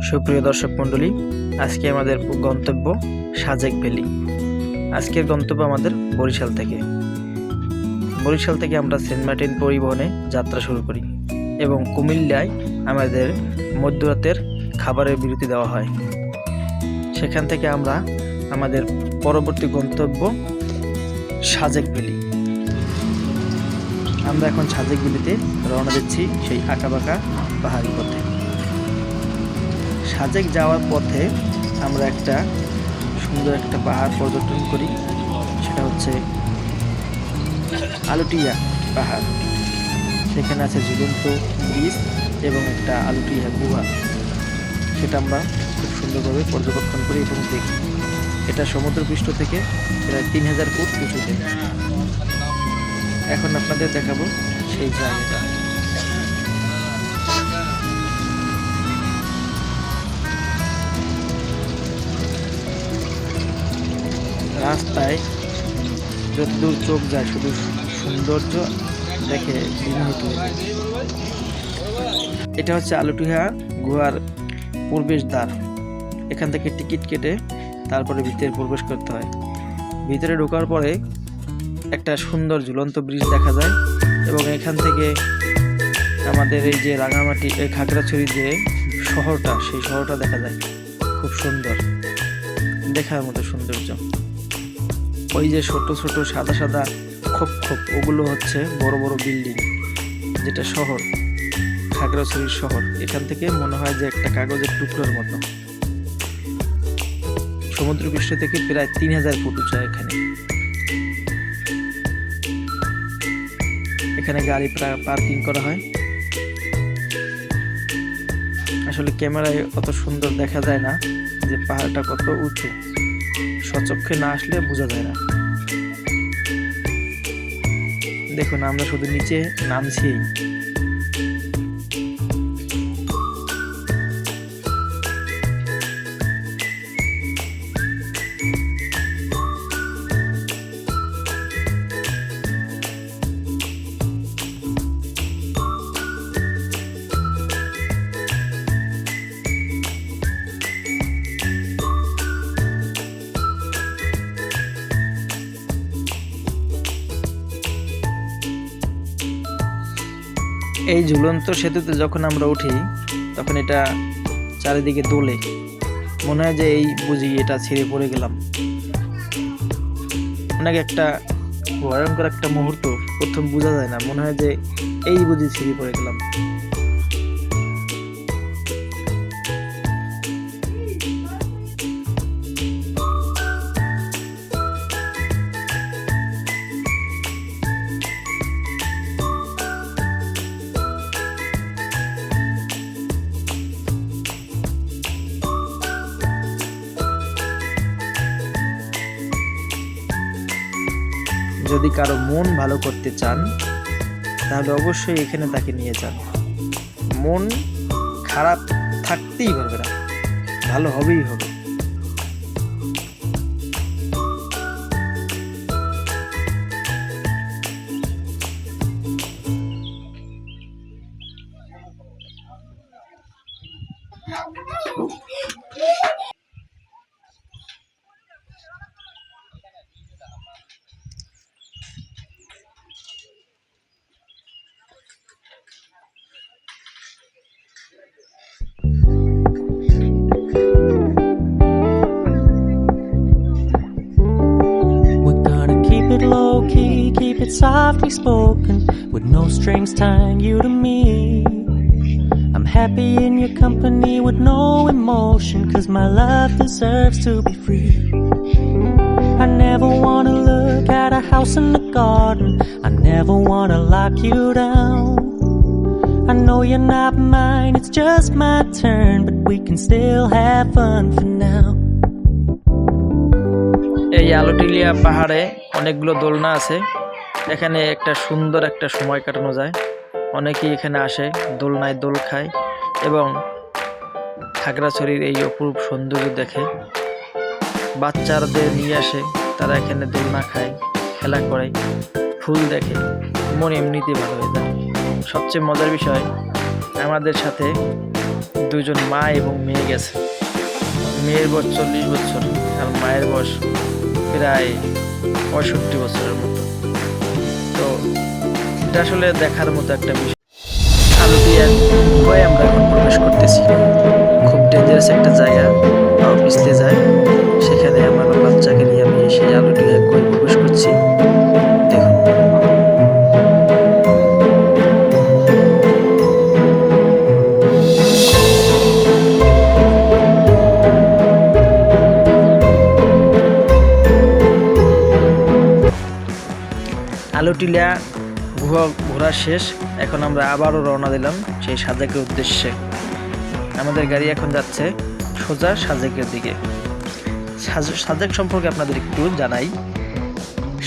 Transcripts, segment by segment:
সুপ্রিয় দর্শক মণ্ডলী, আজকে আমাদের গন্তব্য সাজেক ভ্যালি। আজকের গন্তব্য আমাদের বরিশাল থেকে আমরা সেন্ট মার্টিন পরিবহনে যাত্রা শুরু করি এবং কুমিল্লায় আমাদের মধ্যরাতের খাবারের বিরতি দেওয়া হয়। সেখান থেকে আমরা আমাদের পরবর্তী গন্তব্য সাজেক ভ্যালি। আমরা এখন সাজেক ভ্যালিতে রওনা দিচ্ছি সেই আঁকাবাঁকা পাহাড়ি পথে। সাজেক যাওয়ার পথে আমরা একটা সুন্দর একটা পাহাড় পর্যটন করি, সেটা হচ্ছে আলুটিয়া পাহাড়। সেখানে আছে ঝুলন্ত ব্রিজ এবং একটা আলুটিয়া গুহা, সেটা আমরা খুব সুন্দরভাবে পর্যবেক্ষণ করি এবং দেখি। এটা সমুদ্রপৃষ্ঠ থেকে প্রায় 3000 ফুট উঁচুতে। এখন আপনাদের দেখাবো সেই জায়গাটা। রাস্তায় যতদূর চোখ যায় শুধু সৌন্দর্য দেখে বিমোহিত হয়ে যায়। এটা হচ্ছে আলুটিয়া গুহার প্রবেশ দ্বার। এখান থেকে টিকিট কেটে তারপরে ভিতরে প্রবেশ করতে হয়। ভিতরে ঢোকার পরে একটা সুন্দর ঝুলন্ত ব্রিজ দেখা যায় এবং এখান থেকে আমাদের এই যে রাঙামাটি খাগড়াছড়ি যে শহরটা, সেই শহরটা দেখা যায়। খুব সুন্দর, দেখার মতো সৌন্দর্য। ওই যে ছোট ছোট সাদা সাদা খোপ খোপ, ওগুলো হচ্ছে বড় বড় বিল্ডিং, যেটা শহর, খাগড়াছড়ির শহর। এখান থেকে মনে হয় যে একটা কাগজের টুকরোর মতো। সমুদ্রপৃষ্ঠ থেকে প্রায় 3000 ফুট উঁচা এখানে গাড়ি পার্কিং করা হয়। আসলে ক্যামেরায় অত সুন্দর দেখা যায় না যে পাহাড়টা কত উঁচু, সচক্ষে না আসলে বোঝা যায় না। দেখুন, আমরা শুধু নিচে নামছি। এই ঝুলন্ত সেতুতে যখন আমরা উঠি তখন এটা চারিদিকে দোলে, মনে হয় যে এই বুঝি এটা ছিঁড়ে পড়ে গেলাম। অনেক একটা ভয়ঙ্কর একটা মুহূর্ত, প্রথম বোঝা যায় না, মনে হয় যে এই বুঝি ছিঁড়ে পড়ে গেলাম। যদি কারো মন ভালো করতে চান তাহলে অবশ্যই এখানে তাকে নিয়ে যান। মন খারাপ থাকতেই পারবে না, ভালো হবেই হবে। Keep it softly spoken, with no strings tying you to me. I'm happy in your company with no emotion, 'cause my love deserves to be free. I never wanna look at a house in the garden, I never wanna lock you down. I know you're not mine, it's just my turn, but we can still have fun for now. এই আলুটিয়া পাহাড়ে অনেকগুলো দোলনা আছে। এখানে একটা সুন্দর একটা সময় কাটানো যায়। অনেকেই এখানে আসে, দোলনায় দোল খায় এবং খাগড়াছড়ির এই অপরূপ সৌন্দর্য দেখে। বাচ্চাদের নিয়ে আসে, তারা এখানে দোলনা খায়, খেলা করে, ফুল দেখে, মন এমনিতেই ভালো হয়ে যায়। সবচেয়ে মজার বিষয়, আমাদের সাথে দুজন মা এবং মেয়ে গেছে। মেয়ের বয়স 40 বছর আর মায়ের বয়স প্রায় 65 বছরের মতো। তো এটা আসলে দেখার মতো একটা বিষয়। আলুটিয়া গুহায় আমরা এখন প্রবেশ করতেছি। খুব ডেঞ্জারাস একটা জায়গা, পাও পিছলে যায়। সেখানে আমার বাচ্চাকে নিয়ে আমি সেই আলুটিয়া গুহায় প্রবেশ করছি। দেখুন, আলুটিলা গুহা ঘোরা শেষ। এখন আমরা আবারও রওনা দিলাম সেই সাজেকের উদ্দেশ্যে। আমাদের গাড়ি এখন যাচ্ছে সোজা সাজেকের দিকে। সাজেক সম্পর্কে আপনাদের একটু জানাই।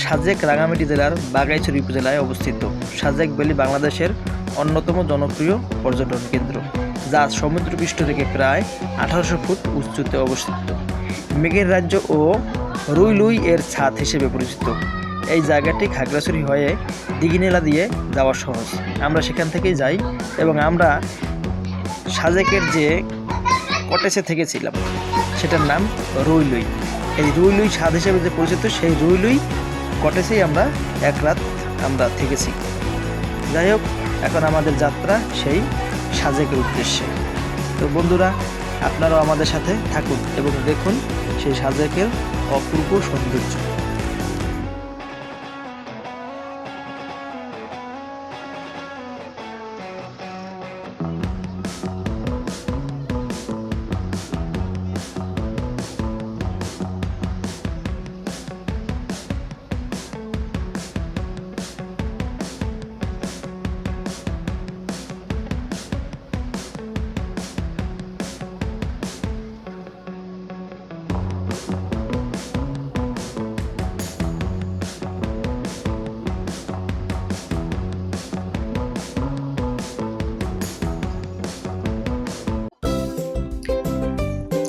সাজেক রাঙ্গামাটি জেলার বাঘাইছড়ি উপজেলায় অবস্থিত। সাজেক ভ্যালি বাংলাদেশের অন্যতম জনপ্রিয় পর্যটন কেন্দ্র, যা সমুদ্রপৃষ্ঠ থেকে প্রায় 1800 ফুট উঁচুতে অবস্থিত। মেঘের রাজ্য ও রুই লুই এর ছাদ হিসেবে পরিচিত। এই জায়গাটি খাগড়াছড়ি হয়ে দিঘিনালা দিয়ে যাওয়া সহজ। আমরা সেখান থেকেই যাই এবং আমরা সাজেকের যে কটেজে থেকেছিলাম সেটার নাম রুই লুই। এই রুই লুই ছাদ হিসেবে যে পরিচিত, সেই রুই লুই কটেজেই আমরা এক রাত আমরা থেকেছি। যাই হোক, এখন আমাদের যাত্রা সেই সাজেকের উদ্দেশ্যে। তো বন্ধুরা, আপনারাও আমাদের সাথে থাকুন এবং দেখুন সেই সাজেকের অপূর্ব সৌন্দর্য।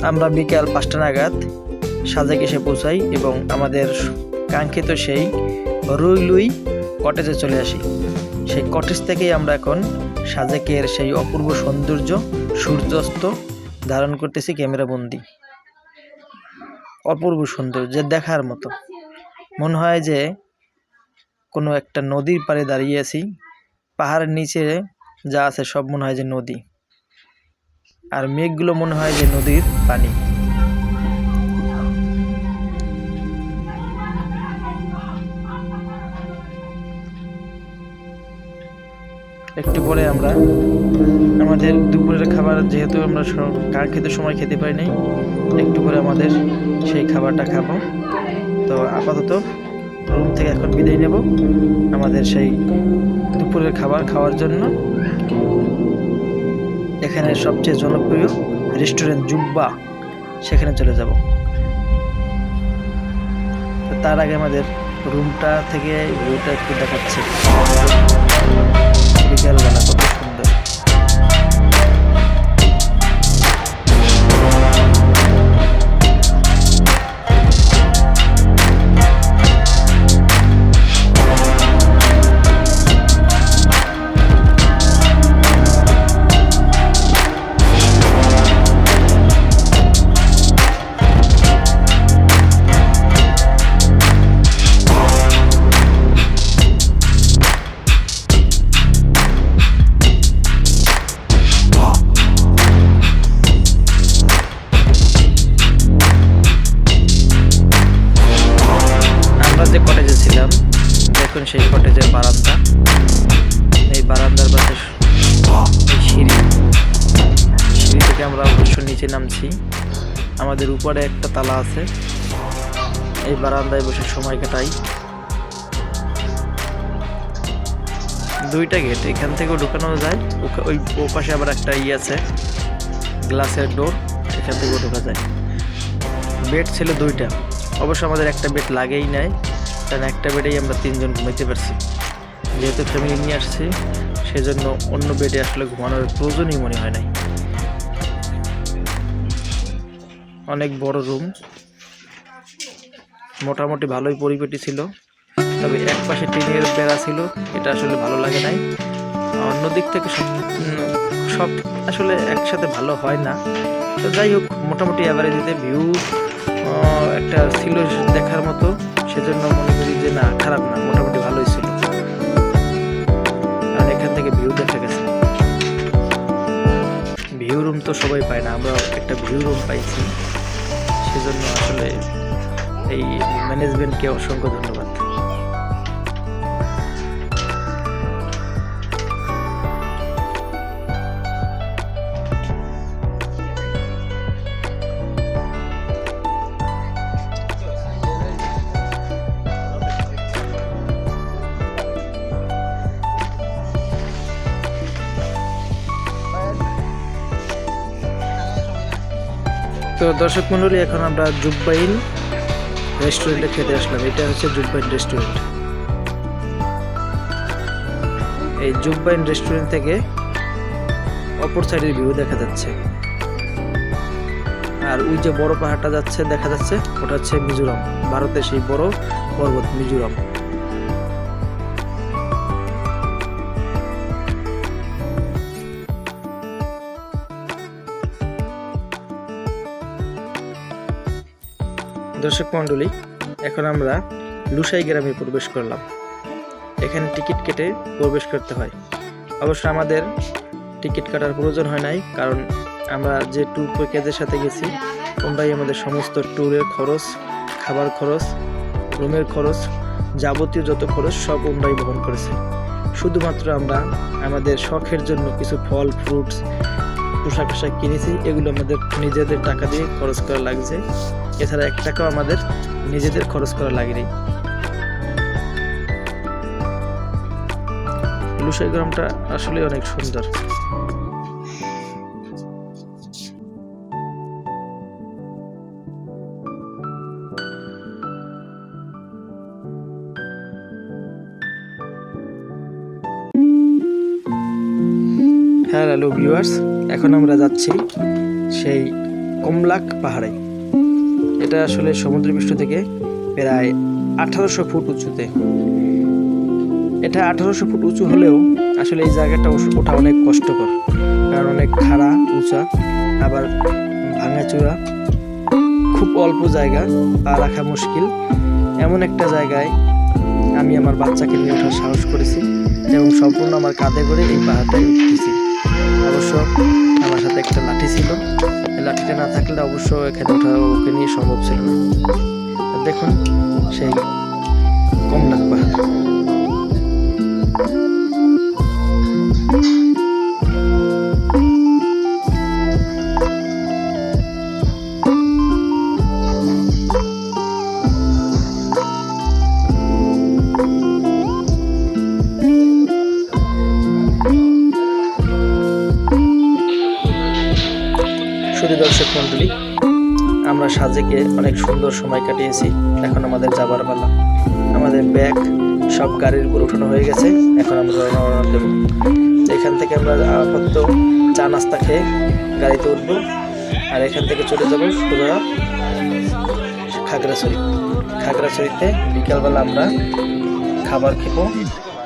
আমরা বিকাল 5টা নাগাদ সাজেক এসে পৌঁছাই এবং আমাদের কাঙ্ক্ষিত সেই রুই লুই কটেজে চলে আসি। সেই কটেজ থেকেই আমরা এখন সাজেকের সেই অপূর্ব সৌন্দর্য সূর্যাস্ত ধারণ করতেছি ক্যামেরাবন্দি। অপূর্ব সৌন্দর্য দেখার মতো, মনে হয় যে কোনো একটা নদীর পাড়ে দাঁড়িয়ে আছি। পাহাড়ের নিচে যা আছে সব মনে হয় যে নদী, আর মেঘগুলো মনে হয় যে নদীর পানি। একটু পরে আমরা আমাদের দুপুরের খাবার, যেহেতু আমরা কাঙ্ক্ষিত সময় খেতে পারি নাই, একটু পরে আমাদের সেই খাবারটা খাবো। তো আপাতত রুম থেকে এখন বিদায় নেব। আমাদের সেই দুপুরের খাবার খাওয়ার জন্য এখানে সবচেয়ে জনপ্রিয় রেস্টুরেন্ট জুব্বা, সেখানে চলে যাব। তার আগে আমাদের রুমটা থেকে ভিউটা একটু দেখাচ্ছি। বিকেলবেলা কত সুন্দর। যে কটেজে ছিলাম, দেখুন সেই কটেজের বারান্দা, এই বারান্দার পাশে সিঁড়ি থেকে আমরা অবশ্য নিচে নামছি। আমাদের উপরে একটা তালা আছে, এই বারান্দায় বসে সময় কাটাই। দুইটা গেট, এখান থেকেও ঢুকানো যায়, ওই পাশে আবার একটা আছে গ্লাসের ডোর, সেখান থেকেও ঢোকা যায়। বেড ছিল 2টা, অবশ্য আমাদের একটা বেড লাগেই নাই, কারণ একটা বেডেই আমরা 3 জন ঘুমাইতে পারছি। যেহেতু ফ্যামিলি নিয়ে আসছি, সেজন্য অন্য বেডে আসলে ঘুমানোর প্রয়োজনই মনে হয় নাই। অনেক বড় রুম, মোটামুটি ভালোই পরিপাটি ছিল, তবে এক পাশে টিনের বেড়া ছিল, এটা আসলে ভালো লাগে নাই। অন্য দিক থেকে সব আসলে একসাথে ভালো হয় না। তো যাই হোক, মোটামুটি অ্যাভারেজে ভিউ একটা ছিল দেখার মতো, সেজন্য মনে করি যে না, খারাপ না, মোটামুটি ভালোই ছিল। আর এখান থেকে ভিউ দেখা গেছে। ভিউ রুম তো সবাই পায় না, আমরা একটা ভিউ রুম পাইছি, সেজন্য আসলে এই ম্যানেজমেন্টকে অসংখ্য ধন্যবাদ। তো দর্শক মন্ডলী, এখন আমরা জুব্বাইন রেস্টুরেন্টে খেতে আসলাম। এটা হচ্ছে জুব্বাইন রেস্টুরেন্ট। এই জুব্বাইন রেস্টুরেন্ট থেকে অপর সাইডের ভিউ দেখা যাচ্ছে। আর ওই যে বড় পাহাড়টা দেখা যাচ্ছে, ওটা হচ্ছে মিজোরাম, ভারতের সেই বড় পর্বত মিজোরাম। দর্শক মন্ডলী, এখন আমরা লুসাই গ্রামে প্রবেশ করলাম। এখানে টিকিট কেটে প্রবেশ করতে হয়। অবশ্য আমাদের টিকিট কাটার প্রয়োজন হয় নাই, কারণ আমরা যে ট্যুর প্যাকেজের সাথে গেছি, ওনারাই আমাদের সমস্ত ট্যুরের খরচ, খাবার খরচ, রুমের খরচ, যাবতীয় যত খরচ সব ওনারাই বহন করেছে। শুধুমাত্র আমরা আমাদের শখের জন্য কিছু ফল, ফ্রুটস, পোশাক কিনেছি। এগুলো আমাদের নিজেদের টাকা দিয়ে খরচ করা লাগছে, এছাড়া 1 টাকাও আমাদের নিজেদের খরচ করা লাগেনি। লুসাই গ্রামটা আসলে অনেক সুন্দর। হ্যালো ভিউয়ার্স, এখন আমরা যাচ্ছি সেই কমলাক পাহাড়ে। এটা আসলে সমুদ্রপৃষ্ঠ থেকে প্রায় 1800 ফুট উঁচুতে। এটা 1800 ফুট উঁচু হলেও আসলে এই জায়গাটা ওঠা অনেক কষ্টকর, কারণ অনেক খাড়া উঁচা, আবার ভাঙাচোরা, খুব অল্প জায়গা, পা রাখা মুশকিল। এমন একটা জায়গায় আমি আমার বাচ্চাকে নিয়ে ওঠার সাহস করেছি এবং সম্পূর্ণ আমার কাঁধে করে এই পাহাড়টায় উঠতেছি। অবশ্য আমার সাথে একটা লাঠি ছিল, এই লাঠিটা না থাকলে অবশ্য এখানে ওঠা ওকে নিয়ে সম্ভব ছিল না। দেখুন সেই কমলাক পাহাড়। শুধু দর্শক মন্ডলী, আমরা সাজেকে অনেক সুন্দর সময় কাটিয়েছি। এখন আমাদের যাবার পালা। আমাদের ব্যাগ সব গাড়ির উপর উঠানো হয়ে গেছে, এখন আমরা রওনা দেব। এখান থেকে আমরা আপাতত চা নাস্তা খেয়ে গাড়িতে উঠবো, আর এখান থেকে চলে যাব সোজা খাগড়াছড়ি। খাগড়াছড়িতে বিকালবেলা আমরা খাবার খেবো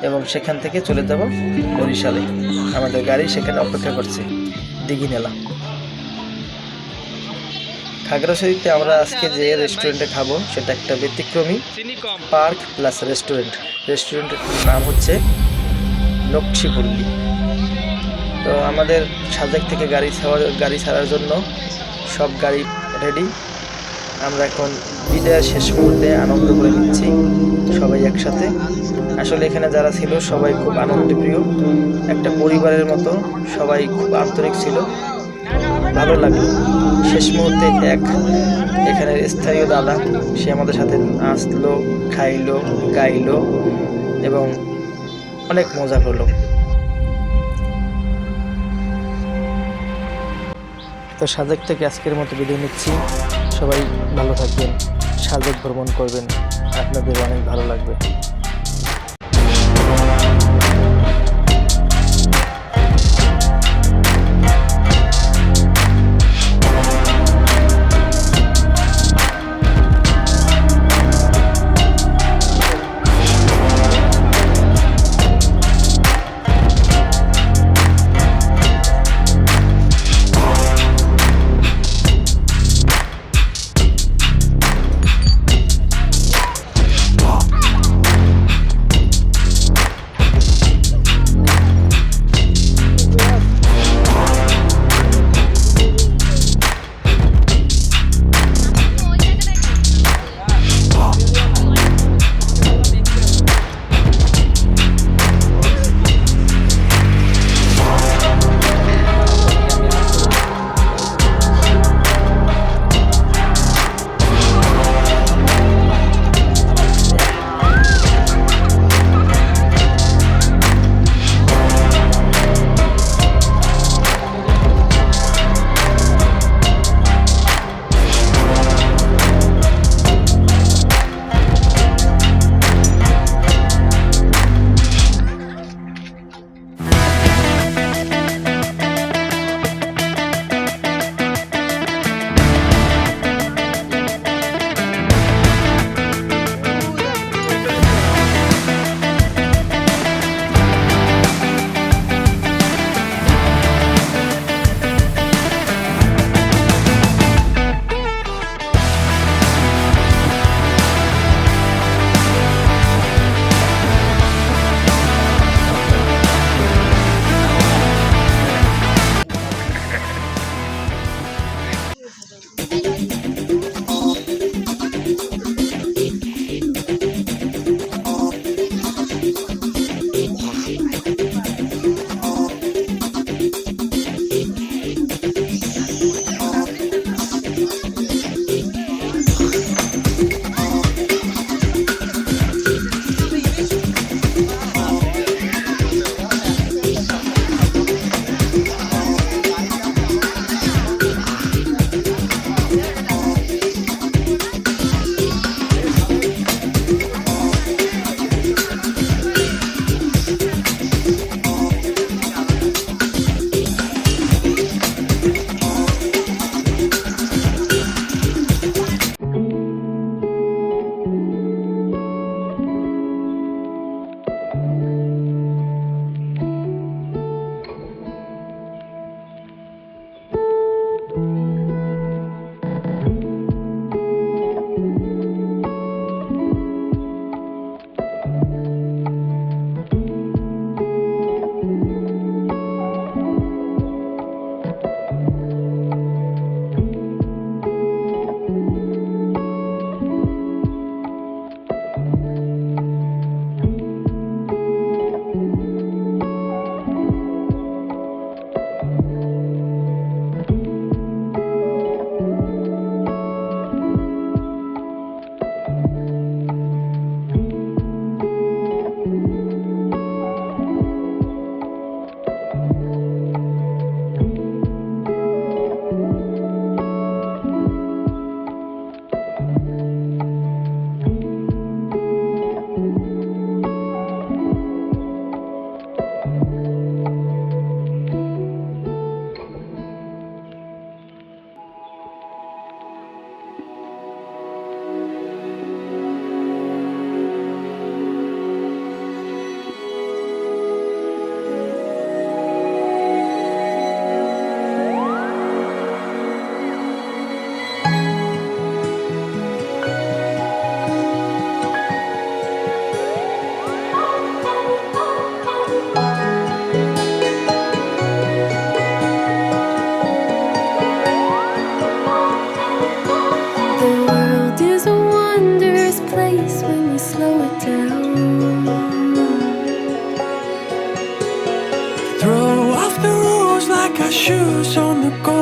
এবং সেখান থেকে চলে যাব বরিশালে। আমাদের গাড়ি সেখানে অপেক্ষা করছে, দিঘিনালা। খাগড়াছড়িতে আমরা আজকে যে রেস্টুরেন্টে খাবো সেটা একটা ব্যতিক্রমী পার্ক প্লাস রেস্টুরেন্ট। রেস্টুরেন্টের নাম হচ্ছে নকশিপল্লী। তো আমাদের সাজেক থেকে গাড়ি ছাড়ার জন্য সব গাড়ি রেডি। আমরা এখন বিদায়ের শেষ মুহূর্তে আনন্দ করে নিচ্ছি সবাই একসাথে। আসলে এখানে যারা ছিল সবাই খুব আনন্দপ্রিয়, একটা পরিবারের মতো, সবাই খুব আন্তরিক ছিল, ভালো লাগলো। শেষ মুহূর্তে এখানের স্থানীয় দাদা, সে আমাদের সাথে আসলো, খাইলো, গাইলো এবং অনেক মজা করলো। তো সাজেক থেকে আজকের মতো বিদায় নিচ্ছি। সবাই ভালো থাকবেন, সাজেক ভ্রমণ করবেন, আপনাদের অনেক ভালো লাগবে। Got shoes on the go,